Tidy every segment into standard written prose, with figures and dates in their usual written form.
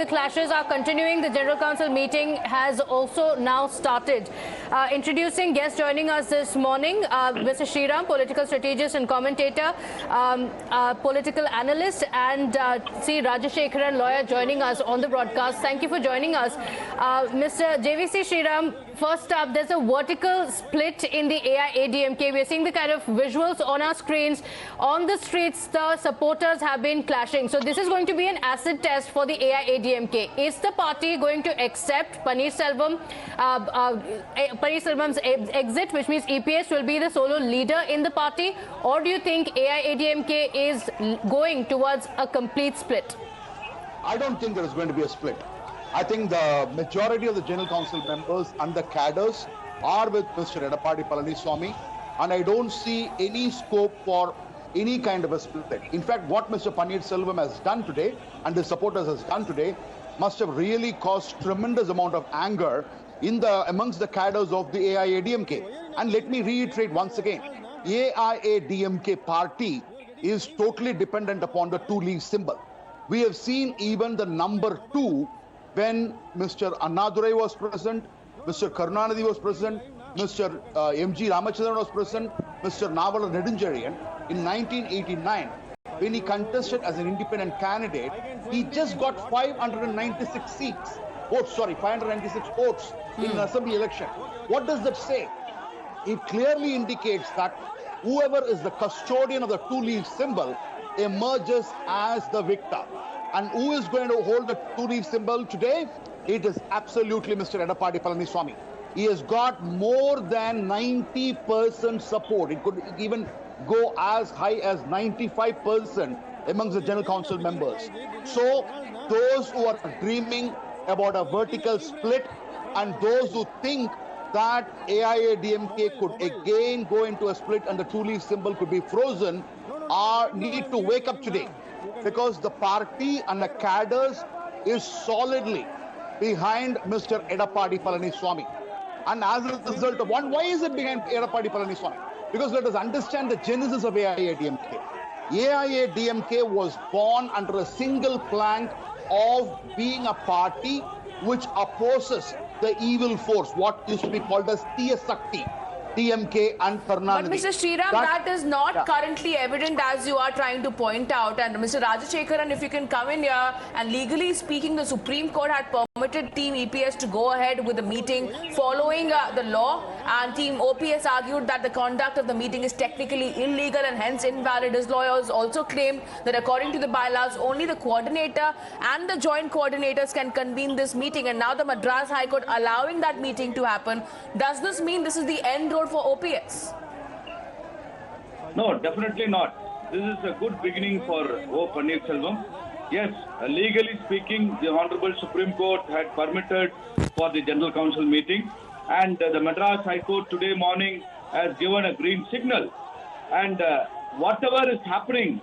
The clashes are continuing. The General Council meeting has also now started. Introducing guests joining us this morning, Mr. Sreeram, political strategist and commentator, political analyst, and C. Rajashekharan, lawyer, joining us on the broadcast. Thank you for joining us. Mr. JVC Sreeram, first up, there's a vertical split in the AIADMK. We're seeing the kind of visuals on our screens. On the streets, the supporters have been clashing. So this is going to be an acid test for the AIADMK. Is the party going to accept Paneerselvam's exit, which means EPS will be the solo leader in the party, or do you think AIADMK is going towards a complete split? I don't think there is going to be a split. I think the majority of the General Council members and the cadres are with Mr. Edappadi Palaniswami, and I don't see any scope for any kind of a split. In fact, what Mr. Paneerselvam has done today and his supporters has done today must have really caused tremendous amount of anger amongst the cadres of the AIADMK. And let me reiterate once again, AIADMK party is totally dependent upon the two-leaf symbol. We have seen even the number 2 when Mr. Annadurai was present, Mr. Karunanidhi was present, Mr. M.G. Ramachandran was present, Mr. Navala Nedunjarian. In 1989, when he contested as an independent candidate, he just got 596 votes in an assembly election. What does that say? It clearly indicates that whoever is the custodian of the two-leaf symbol emerges as the victor. And who is going to hold the two-leaf symbol today? It is absolutely Mr. Edappadi Palaniswami. He has got more than 90% support. It could even go as high as 95% amongst the General Council members. So those who are dreaming about a vertical split and those who think that AIADMK could again go into a split and the two-leaf symbol could be frozen need to wake up today, because the party and the cadres is solidly behind Mr. Edappadi Palaniswami. And as a result of why is it behind Edappadi Palaniswami? Because let us understand the genesis of AIADMK. AIADMK was born under a single plank of being a party which opposes the evil force, what used to be called as TS Sakti, TMK and Karnanidhi. But Mr. Sreeram, that is not currently evident, as you are trying to point out. And Mr. Rajashekharan, if you can come in here, and legally speaking, the Supreme Court had permitted Team EPS to go ahead with the meeting following the law, and Team OPS argued that the conduct of the meeting is technically illegal and hence invalid. His lawyers also claimed that according to the bylaws, only the coordinator and the joint coordinators can convene this meeting, and now the Madras High Court allowing that meeting to happen. Does this mean this is the end road for OPS? No, definitely not. This is a good beginning for Panneerselvam. Yes, legally speaking, the Honorable Supreme Court had permitted for the General Council meeting, and the Madras High Court today morning has given a green signal. And whatever is happening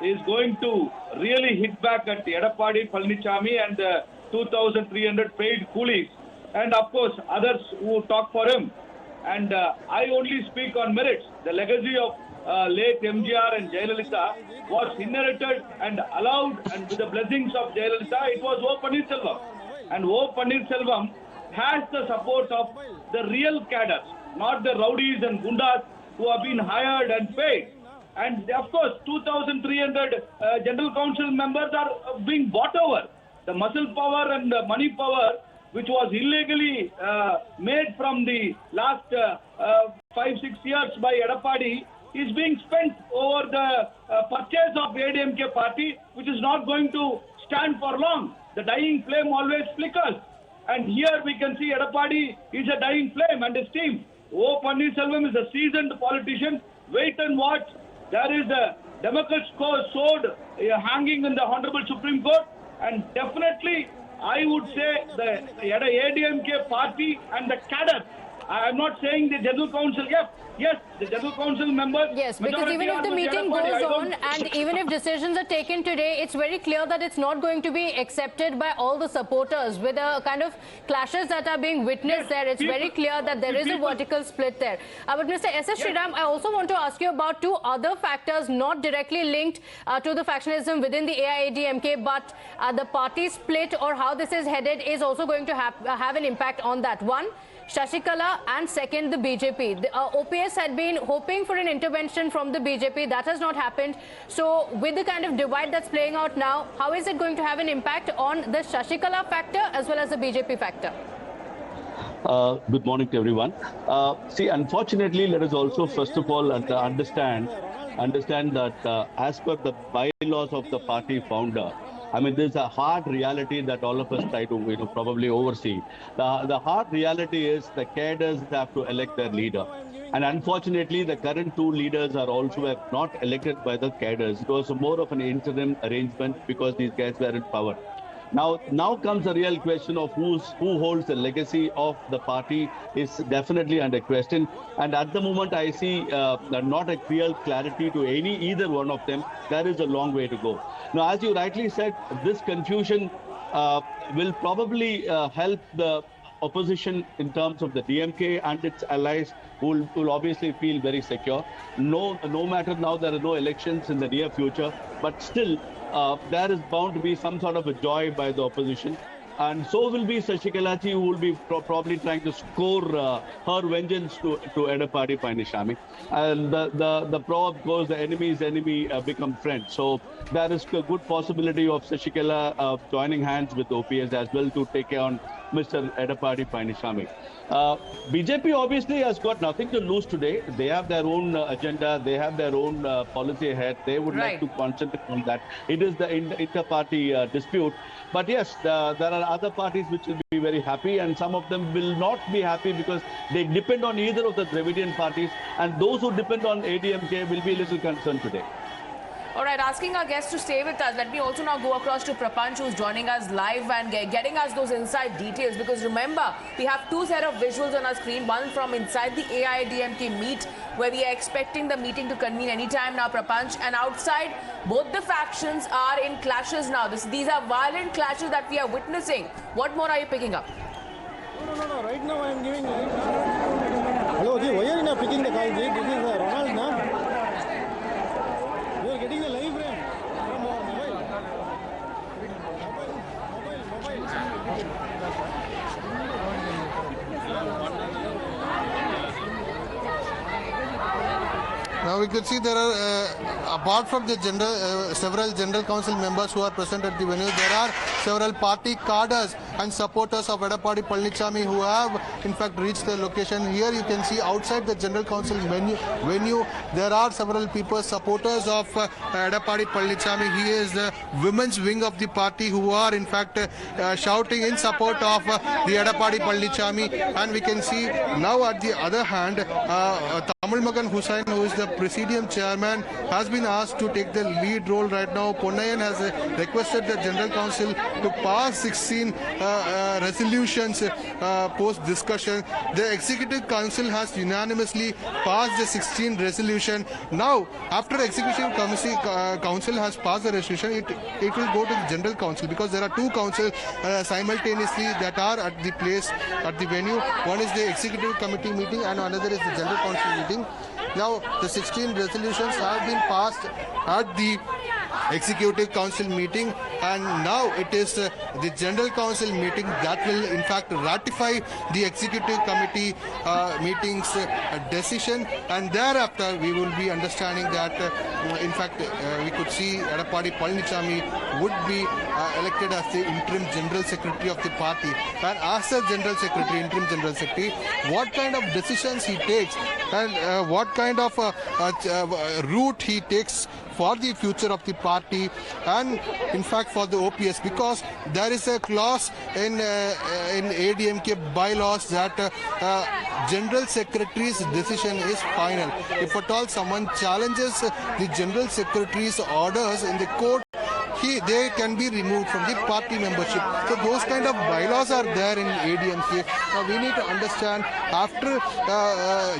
is going to really hit back at Edappadi Palaniswami and 2,300 paid coolies, and of course others who talk for him. And I only speak on merits. The legacy of late MGR and Jayalalitha was inherited and allowed, and with the blessings of Jayalalitha, it was O. Panneerselvam. And O. Panneerselvam has the support of the real cadres, not the rowdies and gundas who have been hired and paid. And of course, 2,300 General Council members are being bought over. The muscle power and the money power, which was illegally made from the last 5-6 years by Edappadi, is being spent over the purchase of AIADMK party, which is not going to stand for long. The dying flame always flickers. And here we can see Edappadi is a dying flame and his team. O. Panneerselvam is a seasoned politician. Wait and watch. There is a Democrat sword hanging in the Honorable Supreme Court, and definitely I would say the AIADMK party and the cadre. I am not saying the General Council. Yes, the General Council members... Yes, because even if the meeting goes on and even if decisions are taken today, it's very clear that it's not going to be accepted by all the supporters. With the kind of clashes that are being witnessed there, it's very clear that there is a vertical split there. But Mr. S.S. Sreeram, I also want to ask you about two other factors not directly linked to the factionalism within the AIADMK, but the party split or how this is headed is also going to have an impact on that. One, Sasikala, and second, the BJP. The OPS had been hoping for an intervention from the BJP. That has not happened. So with the kind of divide that's playing out now, how is it going to have an impact on the Sasikala factor as well as the BJP factor? Good morning to everyone. See, unfortunately, let us also first of all understand that as per the bylaws of the party founder, I mean, there's a hard reality that all of us try to probably oversee. The hard reality is the cadres have to elect their leader. And unfortunately, the current two leaders are also not elected by the cadres. It was more of an interim arrangement because these guys were in power. Now comes the real question of who holds the legacy of the party is definitely under question. And at the moment, I see not a real clarity to either one of them. There is a long way to go. Now, as you rightly said, this confusion will probably help the opposition in terms of the DMK and its allies who will obviously feel very secure. No matter now there are no elections in the near future, but still there is bound to be some sort of a joy by the opposition. And so will be Sasikala ji, who will be probably trying to score her vengeance to Edappadi Paneerselvam. And the proverb goes, the enemy's enemy become friend. So there is a good possibility of Sasikala joining hands with OPS as well to take on Mr. Edappadi Paneerselvam. BJP obviously has got nothing to lose today. They have their own agenda. They have their own policy ahead. They would like to concentrate on that. It is the inter-party dispute. But yes, there are other parties which will be very happy, and some of them will not be happy because they depend on either of the Dravidian parties, and those who depend on ADMK will be a little concerned today. All right, asking our guests to stay with us. Let me also now go across to Prapanch, who's joining us live and getting us those inside details. Because remember, we have two set of visuals on our screen. One from inside the AIADMK meet, where we are expecting the meeting to convene anytime now, Prapanch. And outside, both the factions are in clashes now. These are violent clashes that we are witnessing. What more are you picking up? No. Right now I am giving... Hello, why are you not picking the call? This is Ronald, no? Getting the live frame from mobile. Now we could see there are, apart from the several General Council members who are present at the venue, there are several party cadres and supporters of Edappadi Palaniswami who have in fact reached the location. Here you can see outside the General Council venue, there are several people, supporters of Edappadi Palaniswami. He is the women's wing of the party who are in fact shouting in support of the Edappadi Palaniswami. And we can see now at the other hand, Tamil Magan Hussain, who is the Presidium Chairman, has been asked to take the lead role right now. Ponnayan has requested the General Council to pass 16 resolutions post discussion. The Executive Council has unanimously passed the 16 resolution. Now, after Executive Council has passed the resolution, it will go to the General Council, because there are two councils simultaneously that are at the place, at the venue. One is the Executive Committee meeting and another is the General Council meeting. Now, the 16 resolutions have been passed at the Executive Council meeting, and now it is the General Council meeting that will in fact ratify the Executive Committee meeting's decision, and thereafter we will be understanding that in fact we could see Edappadi Palaniswami would be elected as the interim General Secretary of the party. And as the General Secretary, interim General Secretary, what kind of decisions he takes and what kind of route he takes for the future of the party and in fact for the OPS, because there is a clause in ADMK bylaws that General Secretary's decision is final. If at all someone challenges the General Secretary's orders in the court, they can be removed from the party membership. So those kind of bylaws are there in ADMK. Now we need to understand, after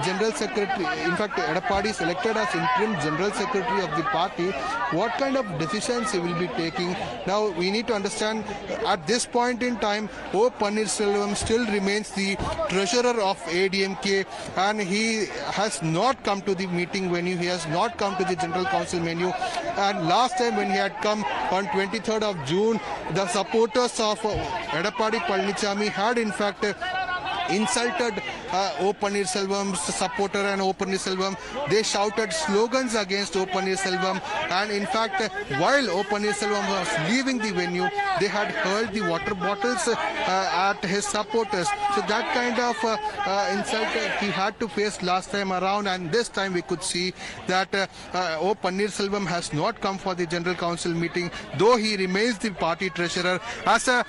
General Secretary, in fact Edappadi is elected as interim General Secretary of the party, what kind of decisions he will be taking. Now we need to understand, at this point in time, Paneerselvam still remains the treasurer of ADMK, and he has not come to the meeting venue, he has not come to the General Council venue. And last time when he had come on 23rd of June, the supporters of Edappadi Palaniswami had in fact insulted Paneerselvam's supporter and Paneerselvam. They shouted slogans against Paneerselvam, and in fact while Paneerselvam was leaving the venue, they had hurled the water bottles at his supporters. So that kind of insult he had to face last time around, and this time we could see that Paneerselvam has not come for the General Council meeting, though he remains the party treasurer. As a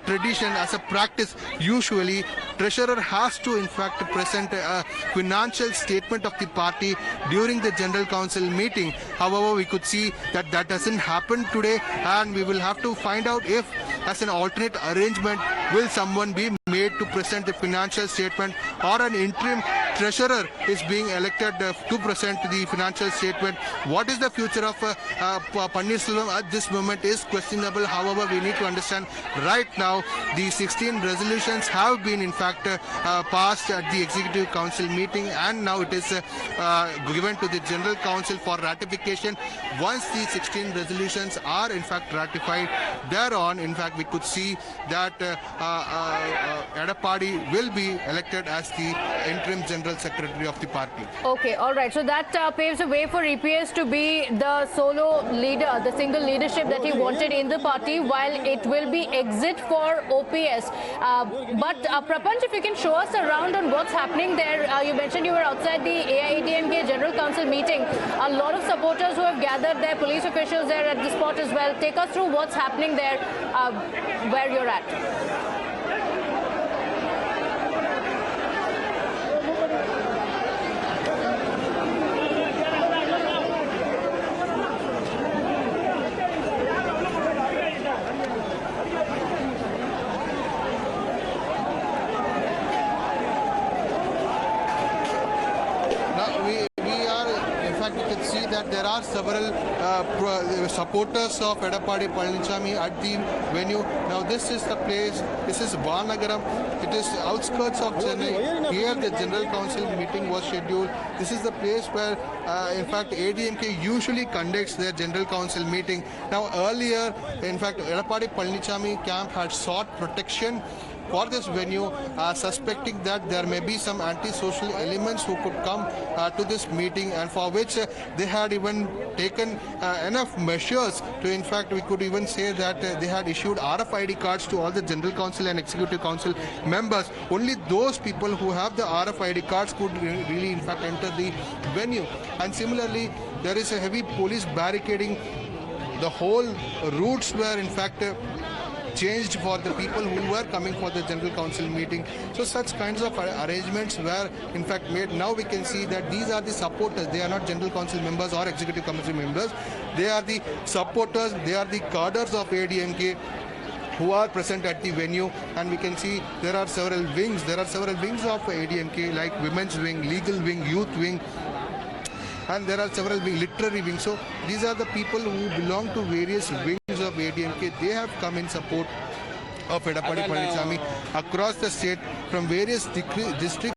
tradition, as a practice, usually treasurer has to in fact present a financial statement of the party during the General Council meeting. However, we could see that that doesn't happen today, and we will have to find out if, as an alternate arrangement, will someone be made to present the financial statement, or an interim treasurer is being elected to present the financial statement. What is the future of Paneerselvam at this moment is questionable. However, we need to understand, right now the 16 resolutions have been in fact passed at the Executive Council meeting, and now it is given to the General Council for ratification. Once the 16 resolutions are in fact ratified, thereon in fact we could see that Edappadi will be elected as the interim General Secretary of the party. Okay, all right. So that paves the way for EPS to be the solo leader, the single leadership that he wanted in the party, while it will be exit for OPS. But Prapanch, if you can show us around on what's happening there. You mentioned you were outside the AIADMK General Council meeting. A lot of supporters who have gathered there, police officials there at the spot as well. Take us through what's happening there, where you're at. That there are several supporters of Edappadi Palaniswami at the venue. Now this is the place, this is Vanagaram, it is outskirts of Chennai. Here the General Council meeting was scheduled. This is the place where in fact ADMK usually conducts their General Council meeting. Now earlier, in fact, Edappadi Palaniswami camp had sought protection for this venue, suspecting that there may be some anti-social elements who could come to this meeting, and for which they had even taken enough measures to, in fact, we could even say that they had issued RFID cards to all the General Council and Executive Council members. Only those people who have the RFID cards could really, in fact, enter the venue. And similarly, there is a heavy police barricading. The whole routes were, in fact, changed for the people who were coming for the General Council meeting. So such kinds of arrangements were in fact made. Now we can see that these are the supporters. They are not General Council members or Executive Council members. They are the supporters. They are the cadres of ADMK who are present at the venue, and we can see there are several wings. There are several wings of ADMK, like women's wing, legal wing, youth wing, and there are several literary wings. So these are the people who belong to various wings of ADMK. They have come in support of Edappadi Palaniswami across the state from various districts.